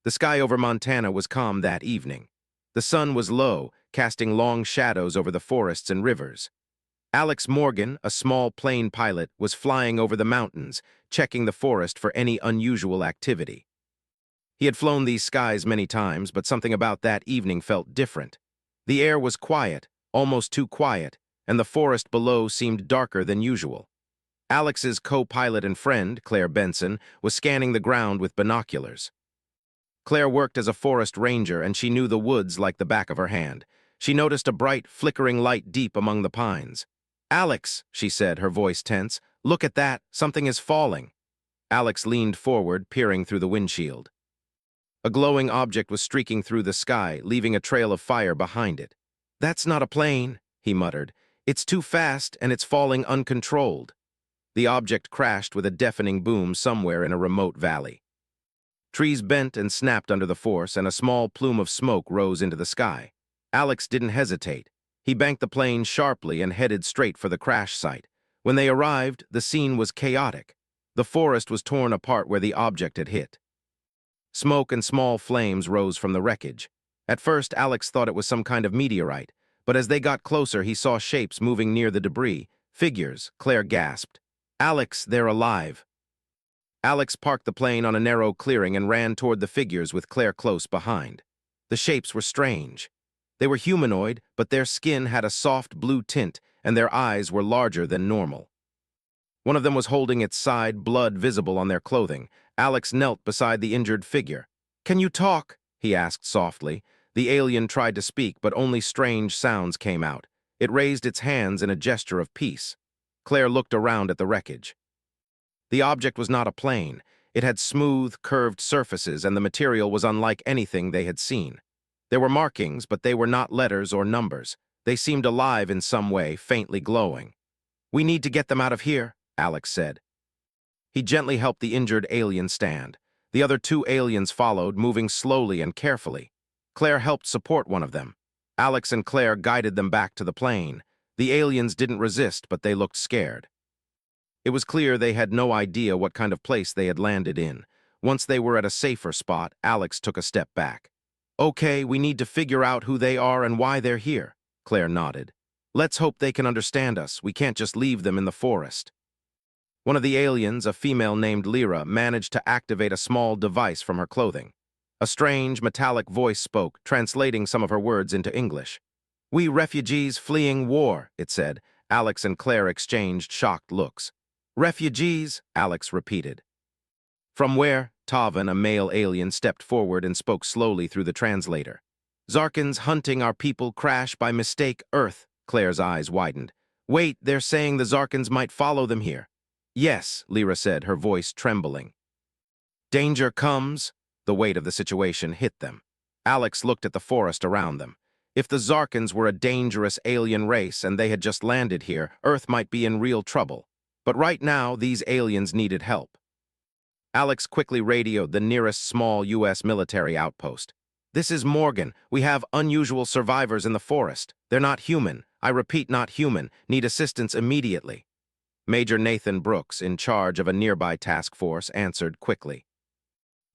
The sky over Montana was calm that evening. The sun was low, casting long shadows over the forests and rivers. Alex Morgan, a small plane pilot, was flying over the mountains, checking the forest for any unusual activity. He had flown these skies many times, but something about that evening felt different. The air was quiet, almost too quiet, and the forest below seemed darker than usual. Alex's co-pilot and friend, Claire Benson, was scanning the ground with binoculars. Claire worked as a forest ranger, and she knew the woods like the back of her hand. She noticed a bright, flickering light deep among the pines. "Alex," she said, her voice tense, "look at that, something is falling." Alex leaned forward, peering through the windshield. A glowing object was streaking through the sky, leaving a trail of fire behind it. "That's not a plane," he muttered. "It's too fast, and it's falling uncontrolled." The object crashed with a deafening boom somewhere in a remote valley. Trees bent and snapped under the force, and a small plume of smoke rose into the sky. Alex didn't hesitate. He banked the plane sharply and headed straight for the crash site. When they arrived, the scene was chaotic. The forest was torn apart where the object had hit. Smoke and small flames rose from the wreckage. At first, Alex thought it was some kind of meteorite, but as they got closer, he saw shapes moving near the debris. "Figures," Claire gasped. "Alex, they're alive." Alex parked the plane on a narrow clearing and ran toward the figures with Claire close behind. The shapes were strange. They were humanoid, but their skin had a soft blue tint, and their eyes were larger than normal. One of them was holding its side, blood visible on their clothing. Alex knelt beside the injured figure. "Can you talk?" he asked softly. The alien tried to speak, but only strange sounds came out. It raised its hands in a gesture of peace. Claire looked around at the wreckage. The object was not a plane. It had smooth, curved surfaces, and the material was unlike anything they had seen. There were markings, but they were not letters or numbers. They seemed alive in some way, faintly glowing. "We need to get them out of here," Alex said. He gently helped the injured alien stand. The other two aliens followed, moving slowly and carefully. Claire helped support one of them. Alex and Claire guided them back to the plane. The aliens didn't resist, but they looked scared. It was clear they had no idea what kind of place they had landed in. Once they were at a safer spot, Alex took a step back. "Okay, we need to figure out who they are and why they're here," Claire nodded. "Let's hope they can understand us. We can't just leave them in the forest." One of the aliens, a female named Lyra, managed to activate a small device from her clothing. A strange, metallic voice spoke, translating some of her words into English. "We refugees fleeing war," it said. Alex and Claire exchanged shocked looks. "Refugees," Alex repeated. "From where?" Tavan, a male alien, stepped forward and spoke slowly through the translator. "Zarkans hunting our people crash by mistake Earth." Claire's eyes widened. "Wait, they're saying the Zarkans might follow them here." "Yes," Lyra said, her voice trembling. "Danger comes." The weight of the situation hit them. Alex looked at the forest around them. If the Zarkans were a dangerous alien race and they had just landed here, Earth might be in real trouble. But right now, these aliens needed help. Alex quickly radioed the nearest small U.S. military outpost. "This is Morgan. We have unusual survivors in the forest. They're not human. I repeat, not human. Need assistance immediately." Major Nathan Brooks, in charge of a nearby task force, answered quickly.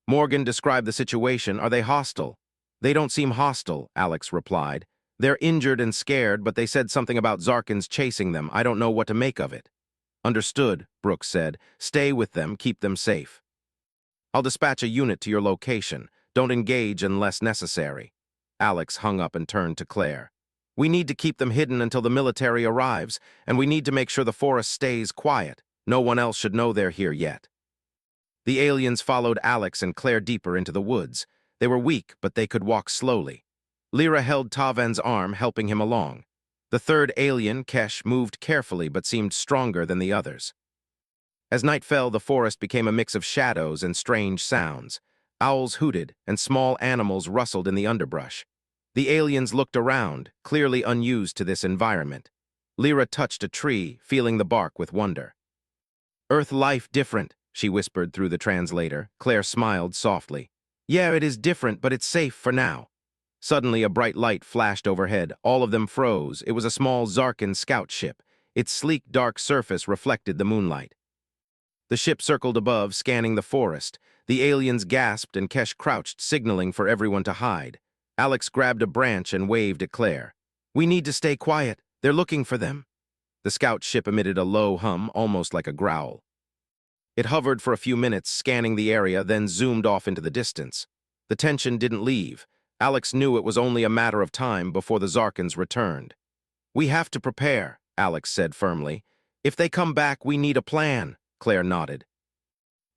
Morgan described the situation. "Are they hostile?" "They don't seem hostile," Alex replied. "They're injured and scared, but they said something about Zarkans chasing them. I don't know what to make of it." "Understood," Brooks said. "Stay with them, keep them safe. I'll dispatch a unit to your location. Don't engage unless necessary." Alex hung up and turned to Claire. "We need to keep them hidden until the military arrives, and we need to make sure the forest stays quiet. No one else should know they're here yet." The aliens followed Alex and Claire deeper into the woods. They were weak, but they could walk slowly. Lyra held Tavan's arm, helping him along. The third alien, Kesh, moved carefully but seemed stronger than the others. As night fell, the forest became a mix of shadows and strange sounds. Owls hooted, and small animals rustled in the underbrush. The aliens looked around, clearly unused to this environment. Lyra touched a tree, feeling the bark with wonder. "Earth life different," she whispered through the translator. Claire smiled softly. "Yeah, it is different, but it's safe for now." Suddenly, a bright light flashed overhead. All of them froze. It was a small Zarkan scout ship. Its sleek, dark surface reflected the moonlight. The ship circled above, scanning the forest. The aliens gasped and Kesh crouched, signaling for everyone to hide. Alex grabbed a branch and waved at Claire. "We need to stay quiet. They're looking for them." The scout ship emitted a low hum, almost like a growl. It hovered for a few minutes, scanning the area, then zoomed off into the distance. The tension didn't leave. Alex knew it was only a matter of time before the Zarkans returned. "We have to prepare," Alex said firmly. "If they come back, we need a plan," Claire nodded.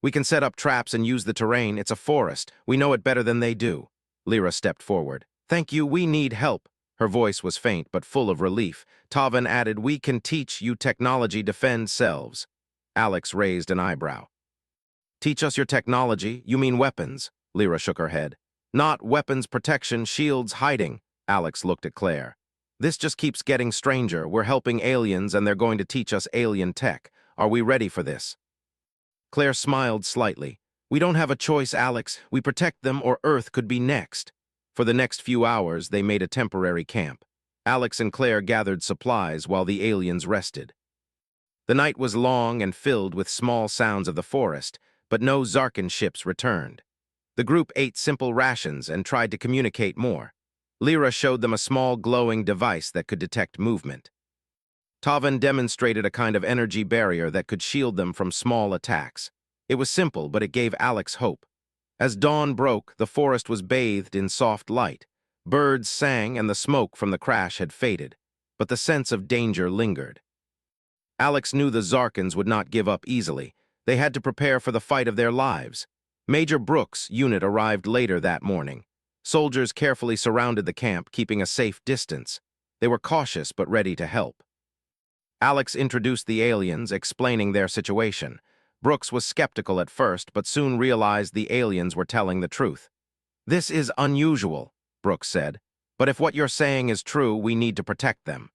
"We can set up traps and use the terrain. It's a forest. We know it better than they do." Lyra stepped forward. "Thank you, we need help." Her voice was faint but full of relief. Tavan added, "We can teach you technology defend selves." Alex raised an eyebrow. "Teach us your technology? You mean weapons?" Lyra shook her head. "Not weapons protection, shields hiding." Alex looked at Claire. "This just keeps getting stranger. We're helping aliens and they're going to teach us alien tech. Are we ready for this?" Claire smiled slightly. "We don't have a choice, Alex. We protect them or Earth could be next." For the next few hours, they made a temporary camp. Alex and Claire gathered supplies while the aliens rested. The night was long and filled with small sounds of the forest, but no Zarkan ships returned. The group ate simple rations and tried to communicate more. Lyra showed them a small glowing device that could detect movement. Tavan demonstrated a kind of energy barrier that could shield them from small attacks. It was simple, but it gave Alex hope. As dawn broke, the forest was bathed in soft light. Birds sang and the smoke from the crash had faded, but the sense of danger lingered. Alex knew the Zarkans would not give up easily. They had to prepare for the fight of their lives. Major Brooks' unit arrived later that morning. Soldiers carefully surrounded the camp, keeping a safe distance. They were cautious but ready to help. Alex introduced the aliens, explaining their situation. Brooks was skeptical at first, but soon realized the aliens were telling the truth. "This is unusual," Brooks said, "but if what you're saying is true, we need to protect them.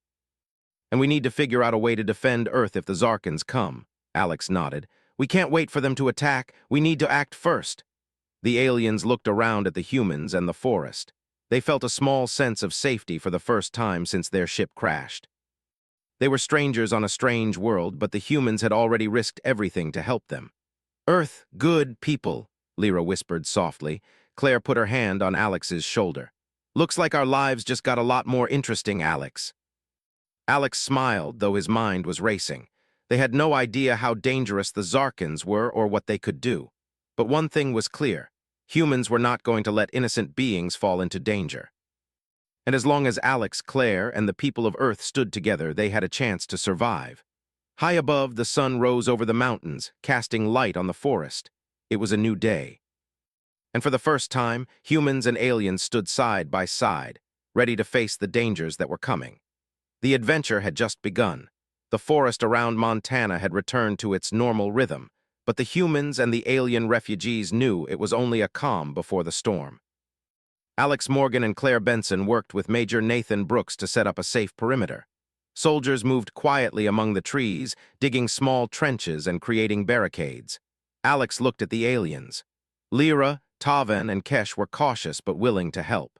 And we need to figure out a way to defend Earth if the Zarkans come." Alex nodded. "We can't wait for them to attack. We need to act first." The aliens looked around at the humans and the forest. They felt a small sense of safety for the first time since their ship crashed. They were strangers on a strange world, but the humans had already risked everything to help them. "Earth, good people," Lyra whispered softly. Claire put her hand on Alex's shoulder. "Looks like our lives just got a lot more interesting, Alex." Alex smiled, though his mind was racing. They had no idea how dangerous the Zarkans were or what they could do. But one thing was clear. Humans were not going to let innocent beings fall into danger. And as long as Alex, Claire, and the people of Earth stood together, they had a chance to survive. High above, the sun rose over the mountains, casting light on the forest. It was a new day. And for the first time, humans and aliens stood side by side, ready to face the dangers that were coming. The adventure had just begun. The forest around Montana had returned to its normal rhythm, but the humans and the alien refugees knew it was only a calm before the storm. Alex Morgan and Claire Benson worked with Major Nathan Brooks to set up a safe perimeter. Soldiers moved quietly among the trees, digging small trenches and creating barricades. Alex looked at the aliens. Lyra, Tavan, and Kesh were cautious but willing to help.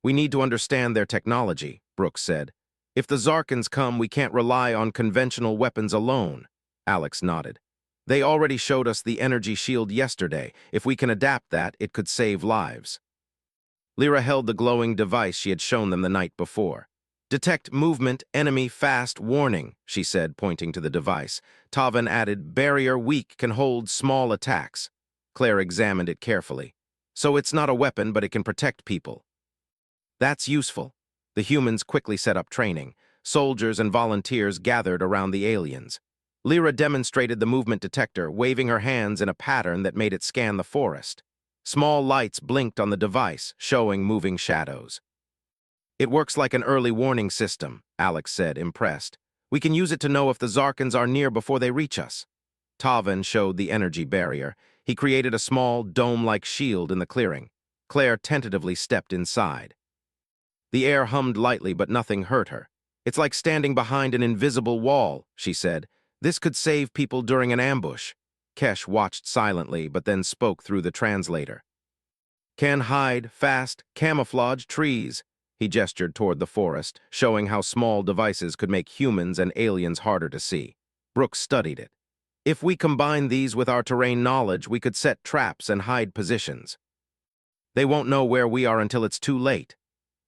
"We need to understand their technology," Brooks said. "If the Zarkans come, we can't rely on conventional weapons alone." Alex nodded. "They already showed us the energy shield yesterday. If we can adapt that, it could save lives." Lyra held the glowing device she had shown them the night before. "Detect movement, enemy, fast, warning," she said, pointing to the device. Tavan added, "Barrier weak, can hold small attacks." Claire examined it carefully. "So it's not a weapon, but it can protect people." "That's useful." The humans quickly set up training. Soldiers and volunteers gathered around the aliens. Lyra demonstrated the movement detector, waving her hands in a pattern that made it scan the forest. Small lights blinked on the device, showing moving shadows. "It works like an early warning system," Alex said, impressed. "We can use it to know if the Zarkans are near before they reach us." Tavan showed the energy barrier. He created a small, dome-like shield in the clearing. Claire tentatively stepped inside. The air hummed lightly, but nothing hurt her. "It's like standing behind an invisible wall," she said. "This could save people during an ambush." Kesh watched silently, but then spoke through the translator. "Can hide, fast, camouflage, trees." He gestured toward the forest, showing how small devices could make humans and aliens harder to see. Brooks studied it. If we combine these with our terrain knowledge, we could set traps and hide positions. They won't know where we are until it's too late.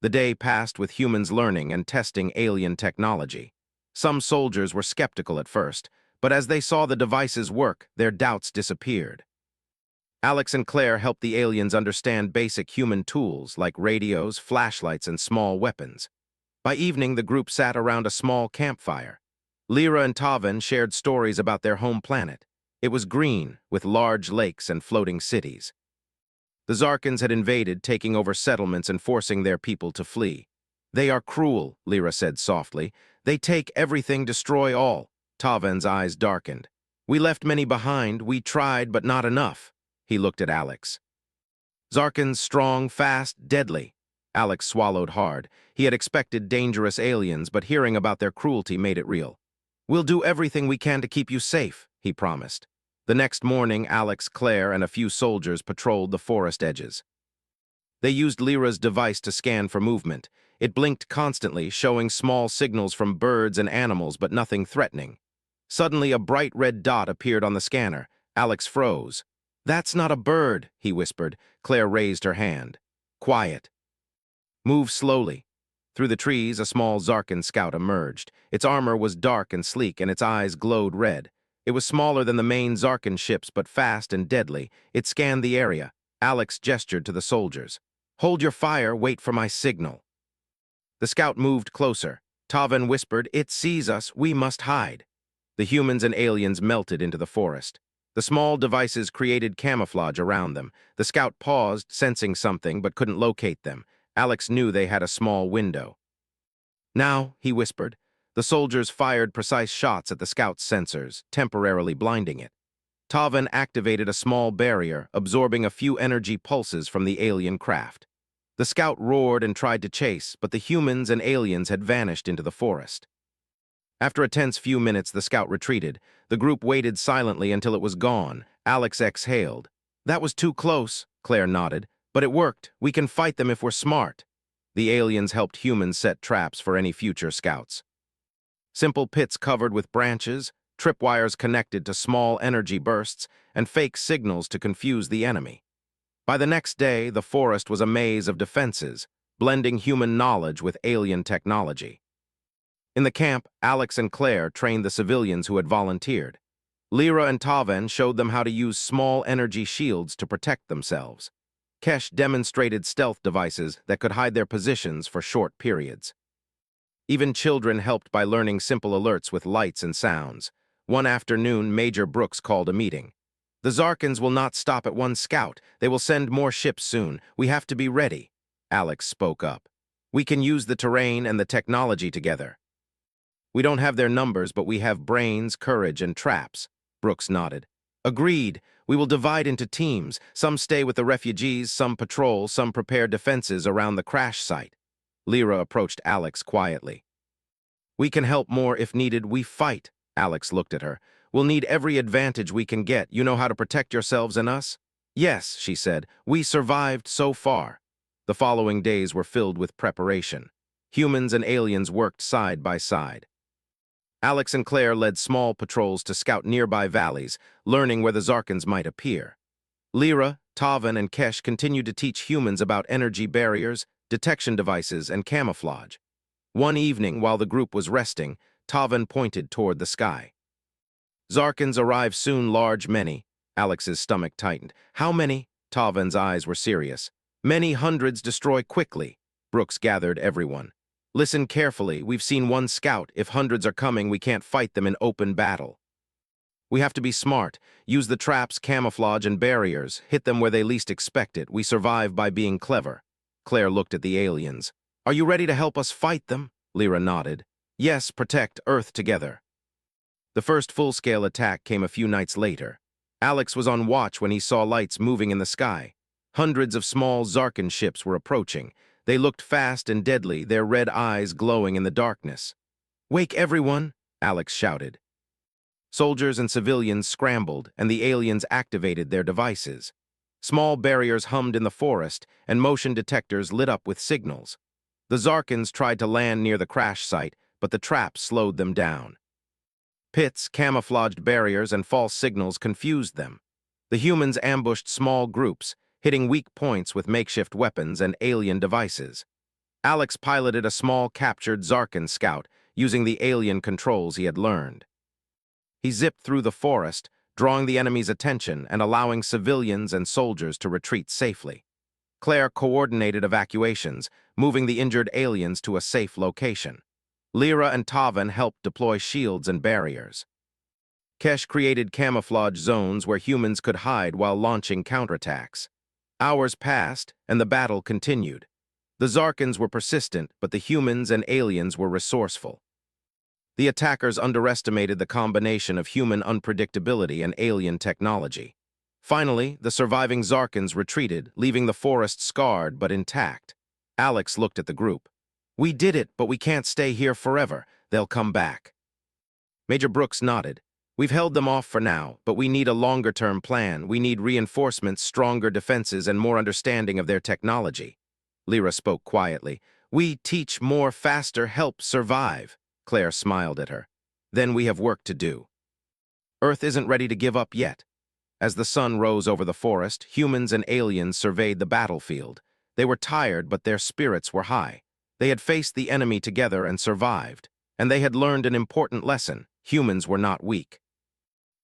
The day passed with humans learning and testing alien technology. Some soldiers were skeptical at first, but as they saw the devices work, their doubts disappeared. Alex and Claire helped the aliens understand basic human tools like radios, flashlights, and small weapons. By evening, the group sat around a small campfire. Lyra and Taven shared stories about their home planet. It was green, with large lakes and floating cities. The Zarkans had invaded, taking over settlements and forcing their people to flee. "They are cruel," Lyra said softly. "They take everything, destroy all." Taven's eyes darkened. "We left many behind. We tried, but not enough." He looked at Alex. "Zarkans, strong, fast, deadly." Alex swallowed hard. He had expected dangerous aliens, but hearing about their cruelty made it real. "We'll do everything we can to keep you safe," he promised. The next morning, Alex, Claire, and a few soldiers patrolled the forest edges. They used Lyra's device to scan for movement. It blinked constantly, showing small signals from birds and animals, but nothing threatening. Suddenly, a bright red dot appeared on the scanner. Alex froze. "That's not a bird," he whispered. Claire raised her hand. "Quiet. Move slowly." Through the trees, a small Zarkan scout emerged. Its armor was dark and sleek, and its eyes glowed red. It was smaller than the main Zarkan ships, but fast and deadly. It scanned the area. Alex gestured to the soldiers. "Hold your fire, wait for my signal." The scout moved closer. Taven whispered, "It sees us, we must hide." The humans and aliens melted into the forest. The small devices created camouflage around them. The scout paused, sensing something, but couldn't locate them. Alex knew they had a small window. "Now," he whispered. The soldiers fired precise shots at the scout's sensors, temporarily blinding it. Taven activated a small barrier, absorbing a few energy pulses from the alien craft. The scout roared and tried to chase, but the humans and aliens had vanished into the forest. After a tense few minutes, the scout retreated. The group waited silently until it was gone. Alex exhaled. "That was too close," Claire nodded. "But it worked. We can fight them if we're smart." The aliens helped humans set traps for any future scouts. Simple pits covered with branches, tripwires connected to small energy bursts, and fake signals to confuse the enemy. By the next day, the forest was a maze of defenses, blending human knowledge with alien technology. In the camp, Alex and Claire trained the civilians who had volunteered. Lyra and Taven showed them how to use small energy shields to protect themselves. Kesh demonstrated stealth devices that could hide their positions for short periods. Even children helped by learning simple alerts with lights and sounds. One afternoon, Major Brooks called a meeting. "The Zarkans will not stop at one scout. They will send more ships soon. We have to be ready." Alex spoke up. "We can use the terrain and the technology together." "We don't have their numbers, but we have brains, courage, and traps." Brooks nodded. "Agreed. We will divide into teams. Some stay with the refugees, some patrol, some prepare defenses around the crash site." Lyra approached Alex quietly. "We can help more if needed. We fight." Alex looked at her. "We'll need every advantage we can get. You know how to protect yourselves and us?" "Yes," she said. "We survived so far." The following days were filled with preparation. Humans and aliens worked side by side. Alex and Claire led small patrols to scout nearby valleys, learning where the Zarkans might appear. Lyra, Taven, and Kesh continued to teach humans about energy barriers, detection devices, and camouflage. One evening, while the group was resting, Taven pointed toward the sky. "Zarkans arrive soon, large, many." Alex's stomach tightened. "How many?" Taven's eyes were serious. "Many hundreds, destroy quickly." Brooks gathered everyone. "Listen carefully. We've seen one scout. If hundreds are coming, we can't fight them in open battle. We have to be smart. Use the traps, camouflage, and barriers. Hit them where they least expect it. We survive by being clever." Claire looked at the aliens. "Are you ready to help us fight them?" Lyra nodded. "Yes, protect Earth together." The first full-scale attack came a few nights later. Alex was on watch when he saw lights moving in the sky. Hundreds of small Zarkan ships were approaching. They looked fast and deadly, their red eyes glowing in the darkness. "Wake everyone!" Alex shouted. Soldiers and civilians scrambled, and the aliens activated their devices. Small barriers hummed in the forest, and motion detectors lit up with signals. The Zarkans tried to land near the crash site, but the traps slowed them down. Pits, camouflaged barriers, and false signals confused them. The humans ambushed small groups, hitting weak points with makeshift weapons and alien devices. Alex piloted a small captured Zarkan scout, using the alien controls he had learned. He zipped through the forest, drawing the enemy's attention and allowing civilians and soldiers to retreat safely. Claire coordinated evacuations, moving the injured aliens to a safe location. Lyra and Tavan helped deploy shields and barriers. Kesh created camouflage zones where humans could hide while launching counterattacks. Hours passed, and the battle continued. The Zarkans were persistent, but the humans and aliens were resourceful. The attackers underestimated the combination of human unpredictability and alien technology. Finally, the surviving Zarkans retreated, leaving the forest scarred but intact. Alex looked at the group. "We did it, but we can't stay here forever. They'll come back." Major Brooks nodded. "We've held them off for now, but we need a longer-term plan. We need reinforcements, stronger defenses, and more understanding of their technology." Lyra spoke quietly. "We teach more, faster, help survive." Claire smiled at her. "Then we have work to do." Earth isn't ready to give up yet. As the sun rose over the forest, humans and aliens surveyed the battlefield. They were tired, but their spirits were high. They had faced the enemy together and survived, and they had learned an important lesson: humans were not weak.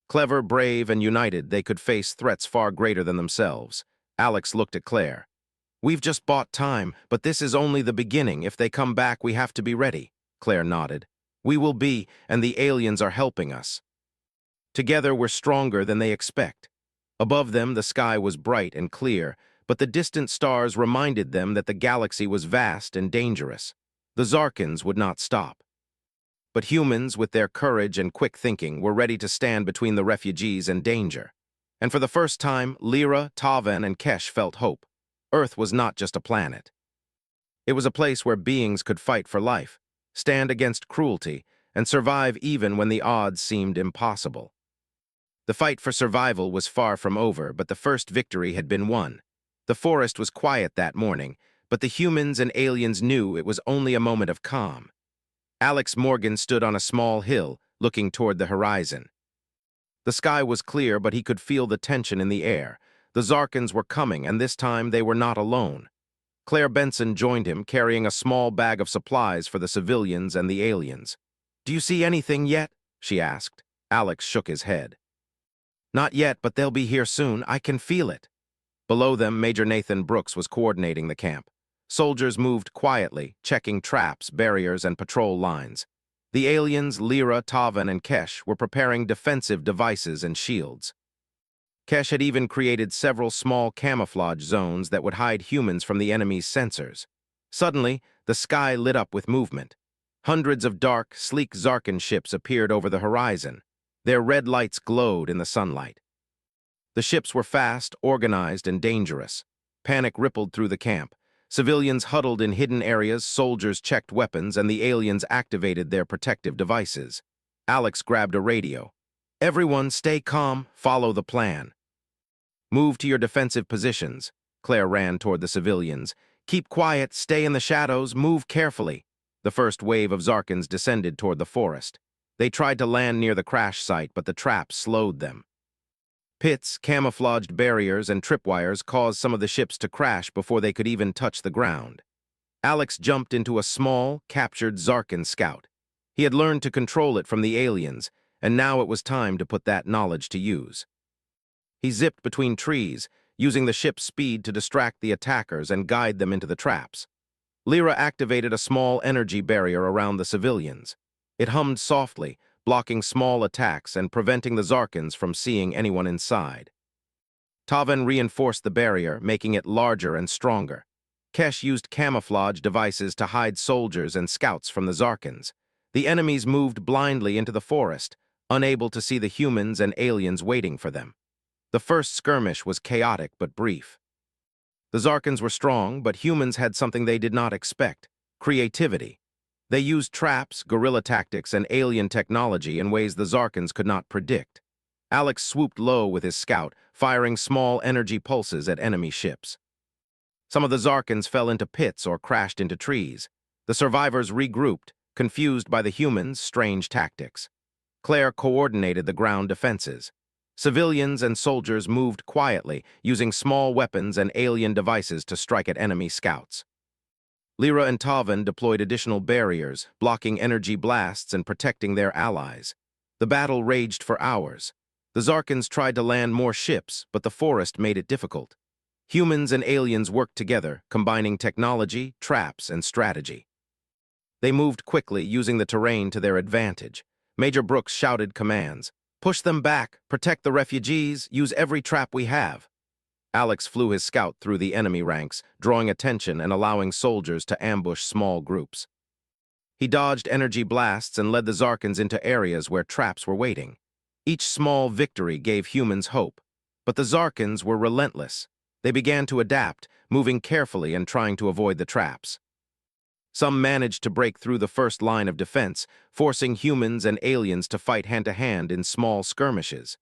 Clever, brave, and united, they could face threats far greater than themselves. Alex looked at Claire. "We've just bought time, but this is only the beginning. If they come back, we have to be ready." Claire nodded. "We will be, and the aliens are helping us. Together, we're stronger than they expect." Above them, the sky was bright and clear, but the distant stars reminded them that the galaxy was vast and dangerous. The Zarkans would not stop. But humans, with their courage and quick thinking, were ready to stand between the refugees and danger. And for the first time, Lyra, Tavan, and Kesh felt hope. Earth was not just a planet. It was a place where beings could fight for life, stand against cruelty, and survive even when the odds seemed impossible. The fight for survival was far from over, but the first victory had been won. The forest was quiet that morning, but the humans and aliens knew it was only a moment of calm. Alex Morgan stood on a small hill, looking toward the horizon. The sky was clear, but he could feel the tension in the air. The Zarkans were coming, and this time they were not alone. Claire Benson joined him, carrying a small bag of supplies for the civilians and the aliens. "Do you see anything yet?" she asked. Alex shook his head. "Not yet, but they'll be here soon. I can feel it." Below them, Major Nathan Brooks was coordinating the camp. Soldiers moved quietly, checking traps, barriers, and patrol lines. The aliens, Lyra, Tavan, and Kesh, were preparing defensive devices and shields. Kesh had even created several small camouflage zones that would hide humans from the enemy's sensors. Suddenly, the sky lit up with movement. Hundreds of dark, sleek Zarkan ships appeared over the horizon. Their red lights glowed in the sunlight. The ships were fast, organized, and dangerous. Panic rippled through the camp. Civilians huddled in hidden areas, soldiers checked weapons, and the aliens activated their protective devices. Alex grabbed a radio. "Everyone, stay calm, follow the plan. Move to your defensive positions." Claire ran toward the civilians. "Keep quiet, stay in the shadows, move carefully." The first wave of Zarkans descended toward the forest. They tried to land near the crash site, but the trap slowed them. Pits, camouflaged barriers, and tripwires caused some of the ships to crash before they could even touch the ground. Alex jumped into a small, captured Zarkan scout. He had learned to control it from the aliens, and now it was time to put that knowledge to use. He zipped between trees, using the ship's speed to distract the attackers and guide them into the traps. Lyra activated a small energy barrier around the civilians. It hummed softly, blocking small attacks and preventing the Zarkans from seeing anyone inside. Tavan reinforced the barrier, making it larger and stronger. Kesh used camouflage devices to hide soldiers and scouts from the Zarkans. The enemies moved blindly into the forest, unable to see the humans and aliens waiting for them. The first skirmish was chaotic but brief. The Zarkans were strong, but humans had something they did not expect: creativity. They used traps, guerrilla tactics, and alien technology in ways the Zarkans could not predict. Alex swooped low with his scout, firing small energy pulses at enemy ships. Some of the Zarkans fell into pits or crashed into trees. The survivors regrouped, confused by the humans' strange tactics. Claire coordinated the ground defenses. Civilians and soldiers moved quietly, using small weapons and alien devices to strike at enemy scouts. Lyra and Tavan deployed additional barriers, blocking energy blasts and protecting their allies. The battle raged for hours. The Zarkans tried to land more ships, but the forest made it difficult. Humans and aliens worked together, combining technology, traps, and strategy. They moved quickly, using the terrain to their advantage. Major Brooks shouted commands. "Push them back, protect the refugees, use every trap we have." Alex flew his scout through the enemy ranks, drawing attention and allowing soldiers to ambush small groups. He dodged energy blasts and led the Zarkans into areas where traps were waiting. Each small victory gave humans hope, but the Zarkans were relentless. They began to adapt, moving carefully and trying to avoid the traps. Some managed to break through the first line of defense, forcing humans and aliens to fight hand-to-hand in small skirmishes.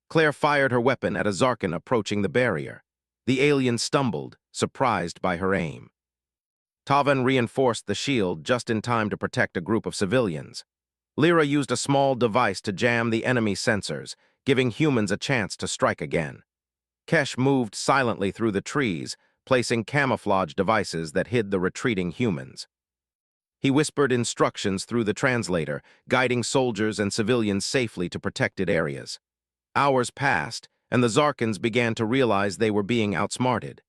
Claire fired her weapon at a Zarkan approaching the barrier. The alien stumbled, surprised by her aim. Tavan reinforced the shield just in time to protect a group of civilians. Lyra used a small device to jam the enemy sensors, giving humans a chance to strike again. Kesh moved silently through the trees, placing camouflage devices that hid the retreating humans. He whispered instructions through the translator, guiding soldiers and civilians safely to protected areas. Hours passed, and the Zarkans began to realize they were being outsmarted.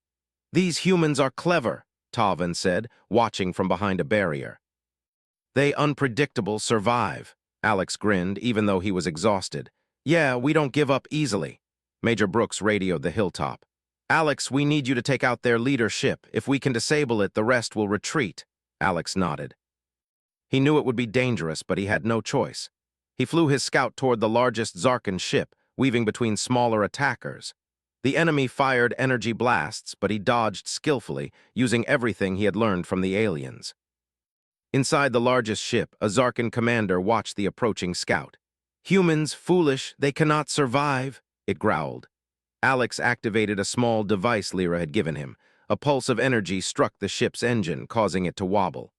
"These humans are clever," Tavan said, watching from behind a barrier. "They unpredictable survive," Alex grinned, even though he was exhausted. "Yeah, we don't give up easily." Major Brooks radioed the hilltop. "Alex, we need you to take out their leadership. If we can disable it, the rest will retreat." Alex nodded. He knew it would be dangerous, but he had no choice. He flew his scout toward the largest Zarkan ship, weaving between smaller attackers. The enemy fired energy blasts, but he dodged skillfully, using everything he had learned from the aliens. Inside the largest ship, a Zarkan commander watched the approaching scout. "Humans, foolish, they cannot survive," it growled. Alex activated a small device Lyra had given him. A pulse of energy struck the ship's engine, causing it to wobble.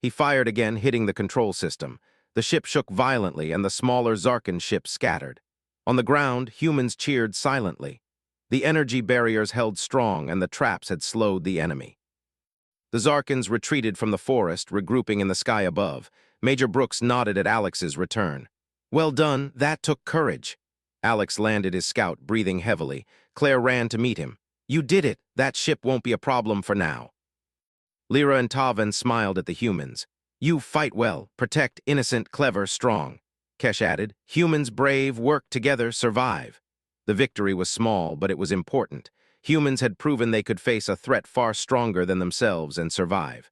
He fired again, hitting the control system. The ship shook violently, and the smaller Zarkan ship scattered. On the ground, humans cheered silently. The energy barriers held strong, and the traps had slowed the enemy. The Zarkans retreated from the forest, regrouping in the sky above. Major Brooks nodded at Alex's return. "Well done, that took courage." Alex landed his scout, breathing heavily. Claire ran to meet him. "You did it. That ship won't be a problem for now." Lyra and Tavan smiled at the humans. "You fight well, protect, innocent, clever, strong." Kesh added, "Humans brave, work together, survive." The victory was small, but it was important. Humans had proven they could face a threat far stronger than themselves and survive.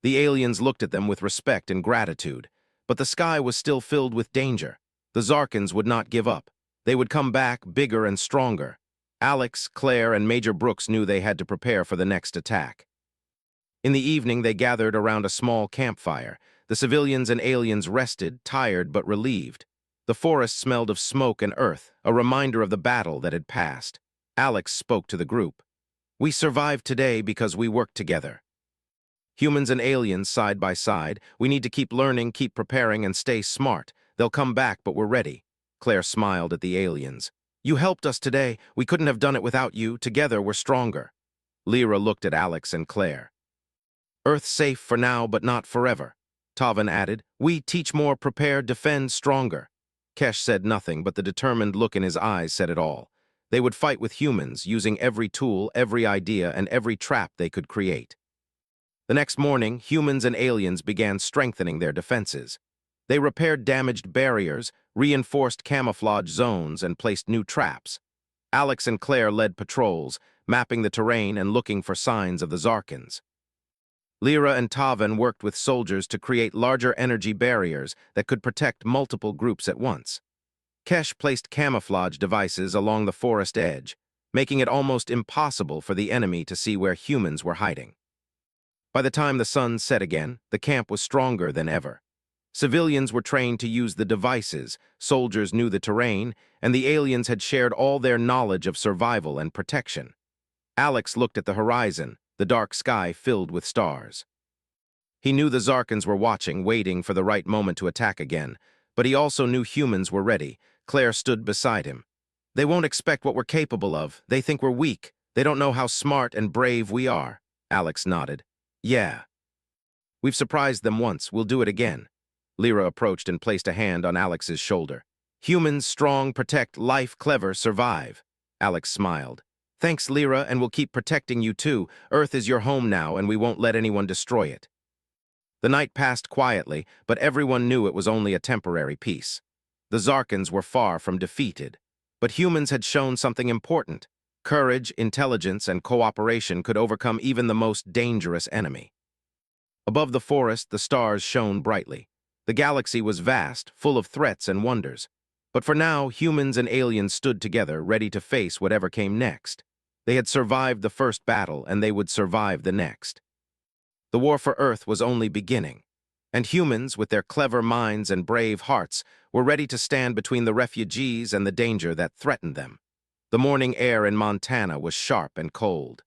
The aliens looked at them with respect and gratitude, but the sky was still filled with danger. The Zarkans would not give up. They would come back bigger and stronger. Alex, Claire, and Major Brooks knew they had to prepare for the next attack. In the evening, they gathered around a small campfire. The civilians and aliens rested, tired but relieved. The forest smelled of smoke and earth, a reminder of the battle that had passed. Alex spoke to the group. "We survived today because we worked together. Humans and aliens side by side. We need to keep learning, keep preparing, and stay smart. They'll come back, but we're ready." Claire smiled at the aliens. "You helped us today. We couldn't have done it without you. Together, we're stronger." Lyra looked at Alex and Claire. "Earth safe for now, but not forever." Tavan added, "We teach more, prepare, defend, stronger." Kesh said nothing, but the determined look in his eyes said it all. They would fight with humans, using every tool, every idea, and every trap they could create. The next morning, humans and aliens began strengthening their defenses. They repaired damaged barriers, reinforced camouflage zones, and placed new traps. Alex and Claire led patrols, mapping the terrain and looking for signs of the Zarkans. Lyra and Tavan worked with soldiers to create larger energy barriers that could protect multiple groups at once. Kesh placed camouflage devices along the forest edge, making it almost impossible for the enemy to see where humans were hiding. By the time the sun set again, the camp was stronger than ever. Civilians were trained to use the devices, soldiers knew the terrain, and the aliens had shared all their knowledge of survival and protection. Alex looked at the horizon, the dark sky filled with stars. He knew the Zarkans were watching, waiting for the right moment to attack again, But he also knew humans were ready. Claire stood beside him. They won't expect what we're capable of. They think we're weak. They don't know how smart and brave we are. Alex nodded. Yeah. We've surprised them once. We'll do it again. Lyra approached and placed a hand on Alex's shoulder. Humans, strong, protect, life, clever, survive. Alex smiled. Thanks, Lyra, and we'll keep protecting you too. Earth is your home now, and we won't let anyone destroy it. The night passed quietly, but everyone knew it was only a temporary peace. The Zarkans were far from defeated. But humans had shown something important. Courage, intelligence, and cooperation could overcome even the most dangerous enemy. Above the forest, the stars shone brightly. The galaxy was vast, full of threats and wonders. But for now, humans and aliens stood together, ready to face whatever came next. They had survived the first battle, and they would survive the next. The war for Earth was only beginning, and humans, with their clever minds and brave hearts, were ready to stand between the refugees and the danger that threatened them. The morning air in Montana was sharp and cold.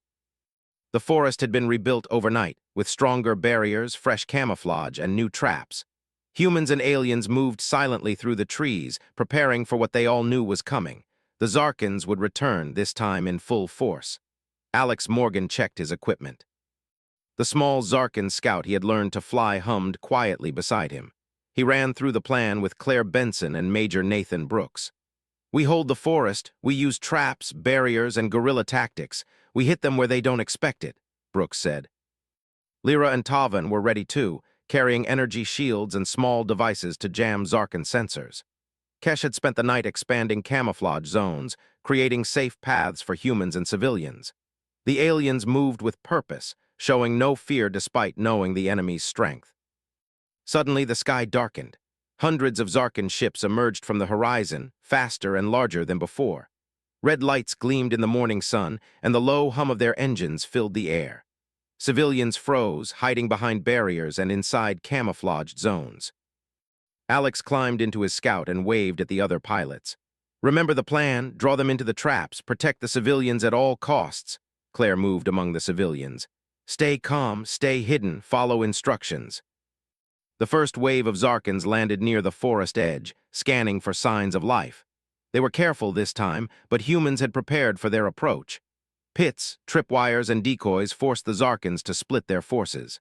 The forest had been rebuilt overnight, with stronger barriers, fresh camouflage, and new traps. Humans and aliens moved silently through the trees, preparing for what they all knew was coming. The Zarkans would return, this time in full force. Alex Morgan checked his equipment. The small Zarkan scout he had learned to fly hummed quietly beside him. He ran through the plan with Claire Benson and Major Nathan Brooks. We hold the forest, we use traps, barriers, and guerrilla tactics. We hit them where they don't expect it, Brooks said. Lyra and Tavan were ready too, carrying energy shields and small devices to jam Zarkan sensors. Kesh had spent the night expanding camouflage zones, creating safe paths for humans and civilians. The aliens moved with purpose, showing no fear despite knowing the enemy's strength. Suddenly, the sky darkened. Hundreds of Zarkan ships emerged from the horizon, faster and larger than before. Red lights gleamed in the morning sun, and the low hum of their engines filled the air. Civilians froze, hiding behind barriers and inside camouflaged zones. Alex climbed into his scout and waved at the other pilots. Remember the plan, draw them into the traps, protect the civilians at all costs. Claire moved among the civilians. Stay calm, stay hidden, follow instructions. The first wave of Zarkans landed near the forest edge, scanning for signs of life. They were careful this time, but humans had prepared for their approach. Pits, tripwires, and decoys forced the Zarkans to split their forces.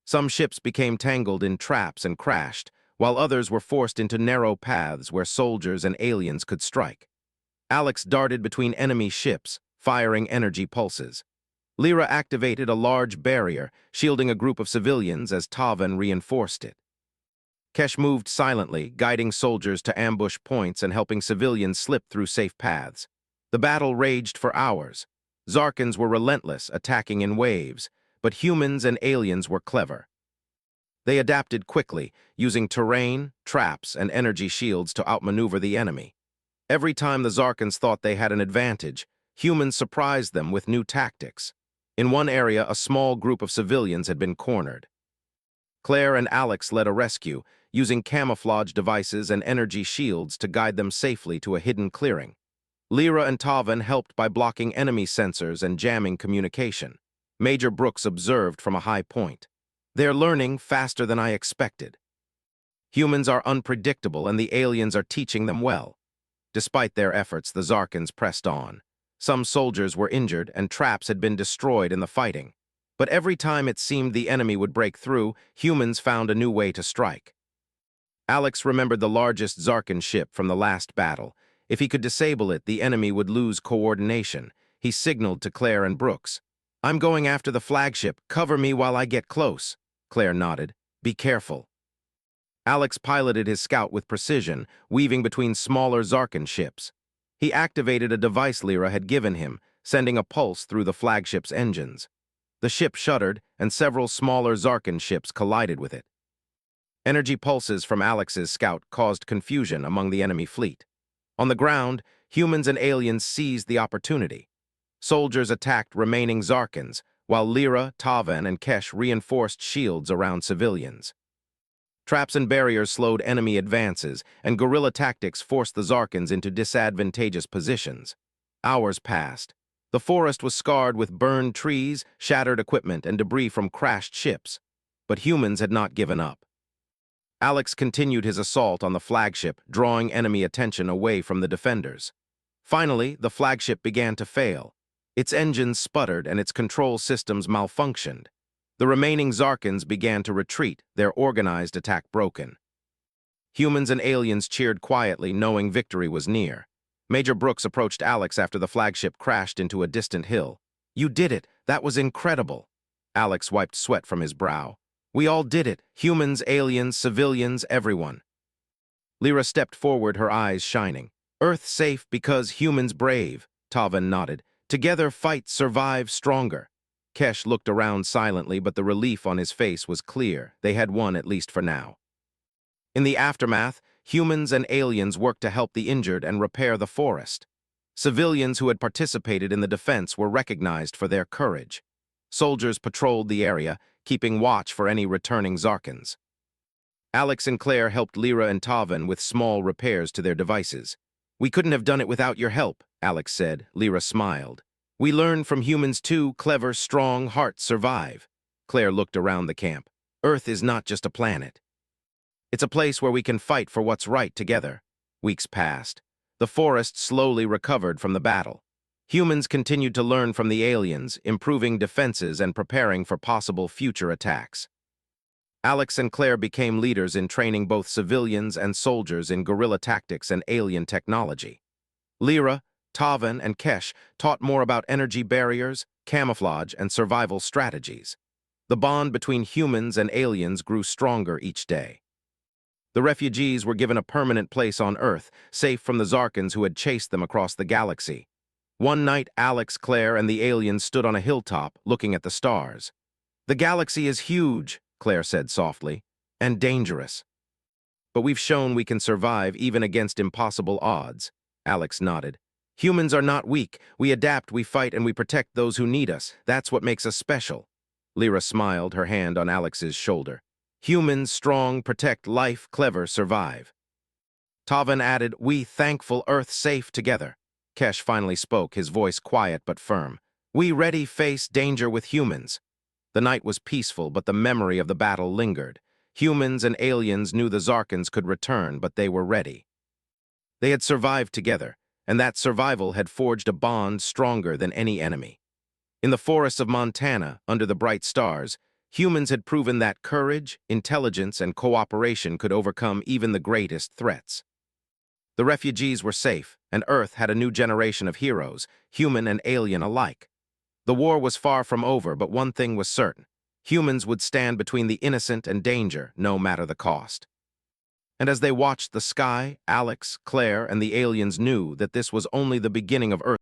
Some ships became tangled in traps and crashed, while others were forced into narrow paths where soldiers and aliens could strike. Alex darted between enemy ships, firing energy pulses. Lyra activated a large barrier, shielding a group of civilians as Tavan reinforced it. Kesh moved silently, guiding soldiers to ambush points and helping civilians slip through safe paths. The battle raged for hours. Zarkans were relentless, attacking in waves, but humans and aliens were clever. They adapted quickly, using terrain, traps, and energy shields to outmaneuver the enemy. Every time the Zarkans thought they had an advantage, humans surprised them with new tactics. In one area, a small group of civilians had been cornered. Claire and Alex led a rescue, using camouflage devices and energy shields to guide them safely to a hidden clearing. Lyra and Tavan helped by blocking enemy sensors and jamming communication. Major Brooks observed from a high point. They're learning faster than I expected. Humans are unpredictable and the aliens are teaching them well. Despite their efforts, the Zarkans pressed on. Some soldiers were injured and traps had been destroyed in the fighting. But every time it seemed the enemy would break through, humans found a new way to strike. Alex remembered the largest Zarkan ship from the last battle. If he could disable it, the enemy would lose coordination. He signaled to Claire and Brooks. I'm going after the flagship. Cover me while I get close. Claire nodded. Be careful. Alex piloted his scout with precision, weaving between smaller Zarkan ships. He activated a device Lyra had given him, sending a pulse through the flagship's engines. The ship shuddered, and several smaller Zarkan ships collided with it. Energy pulses from Alex's scout caused confusion among the enemy fleet. On the ground, humans and aliens seized the opportunity. Soldiers attacked remaining Zarkans, while Lyra, Tavan, and Kesh reinforced shields around civilians. Traps and barriers slowed enemy advances, and guerrilla tactics forced the Zarkans into disadvantageous positions. Hours passed. The forest was scarred with burned trees, shattered equipment, and debris from crashed ships. But humans had not given up. Alex continued his assault on the flagship, drawing enemy attention away from the defenders. Finally, the flagship began to fail. Its engines sputtered and its control systems malfunctioned. The remaining Zarkans began to retreat, their organized attack broken. Humans and aliens cheered quietly, knowing victory was near. Major Brooks approached Alex after the flagship crashed into a distant hill. "You did it! That was incredible!" Alex wiped sweat from his brow. "We all did it! Humans, aliens, civilians, everyone." Lyra stepped forward, her eyes shining. "Earth safe because humans brave," Tavan nodded. "Together fight, survive, stronger." Kesh looked around silently, but the relief on his face was clear. They had won, at least for now. In the aftermath, humans and aliens worked to help the injured and repair the forest. Civilians who had participated in the defense were recognized for their courage. Soldiers patrolled the area, keeping watch for any returning Zarkans. Alex and Claire helped Lyra and Tavan with small repairs to their devices. "We couldn't have done it without your help," Alex said. Lyra smiled. "We learned from humans too. Clever, strong hearts survive." Claire looked around the camp. "Earth is not just a planet. It's a place where we can fight for what's right together." Weeks passed. The forest slowly recovered from the battle. Humans continued to learn from the aliens, improving defenses and preparing for possible future attacks. Alex and Claire became leaders in training both civilians and soldiers in guerrilla tactics and alien technology. Lyra, Tavan, and Kesh taught more about energy barriers, camouflage, and survival strategies. The bond between humans and aliens grew stronger each day. The refugees were given a permanent place on Earth, safe from the Zarkans who had chased them across the galaxy. One night, Alex, Claire, and the aliens stood on a hilltop, looking at the stars. "The galaxy is huge," Claire said softly, "and dangerous. But we've shown we can survive even against impossible odds." Alex nodded. "Humans are not weak. We adapt, we fight, and we protect those who need us. That's what makes us special." Lyra smiled, her hand on Alex's shoulder. "Humans, strong, protect life, clever, survive." Tavan added, "We thankful, Earth safe together." Kesh finally spoke, his voice quiet but firm. "We ready face danger with humans." The night was peaceful, but the memory of the battle lingered. Humans and aliens knew the Zarkans could return, but they were ready. They had survived together, and that survival had forged a bond stronger than any enemy. In the forests of Montana, under the bright stars, humans had proven that courage, intelligence, and cooperation could overcome even the greatest threats. The refugees were safe, and Earth had a new generation of heroes, human and alien alike. The war was far from over, but one thing was certain. Humans would stand between the innocent and danger, no matter the cost. And as they watched the sky, Alex, Claire, and the aliens knew that this was only the beginning of Earth.